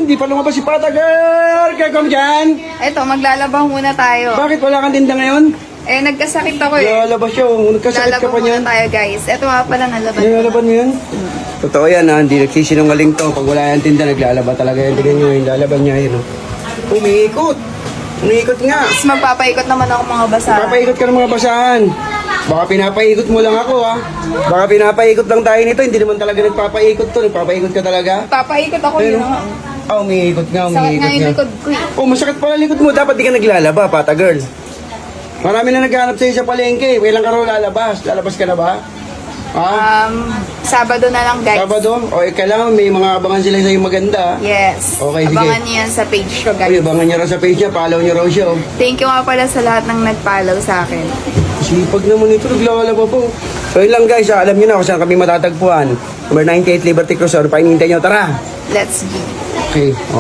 Hindi pa lumabas si Patagar! Kaya kami dyan! Eto, maglalaba muna tayo. Bakit wala kang tinda ngayon? Eh, nagkasakit ako eh. Lalabas siya. Nagkasakit ka Lalaba pa niyan. muna tayo, guys. Eto nga pala, nalaban ko. Nilalaban mo yun? Totoo yan ha, hindi nagsisinungaling to. Pag wala yung tinda, naglalaba talaga yan. Tignan nyo yung lalaban niya yun. Umiikot! Umiikot nga! Tapos magpapaikot naman ako mga basa. Papaikot ka ng mga basahan. Baka pinapaikot mo lang ako ha. Baka pinapaikot lang tayo nito. Hindi naman talaga nagpapaikot to. Nagpapaikot ka talaga. Papaikot ako yun. Umiikot nga, Sakit nga umiikot yung nga. likod ko eh. Oh, masakit pala likod mo. Dapat di ka naglalaba, Pata girl. Marami na naghanap sa'yo sa palengke. Kailan ka raw lalabas? Lalabas ka na ba? Ha? Sabado na lang, guys. Sabado? O, kailangan may mga abangan sila sa'yo maganda. Yes. Okay, sige. Abangan niyo yan sa page ko, guys. Uy, abangan niyo raw sa page niya. Follow niyo raw siya. Oh. Thank you nga pala sa lahat ng nag-follow sa akin. Sipag naman ito. Naglalaba po. So, yun lang guys. Alam niyo na kung saan kami matatagpuan. Number 98 Liberty Cruz. Or painintay niyo. Tara! Let's go. Okay.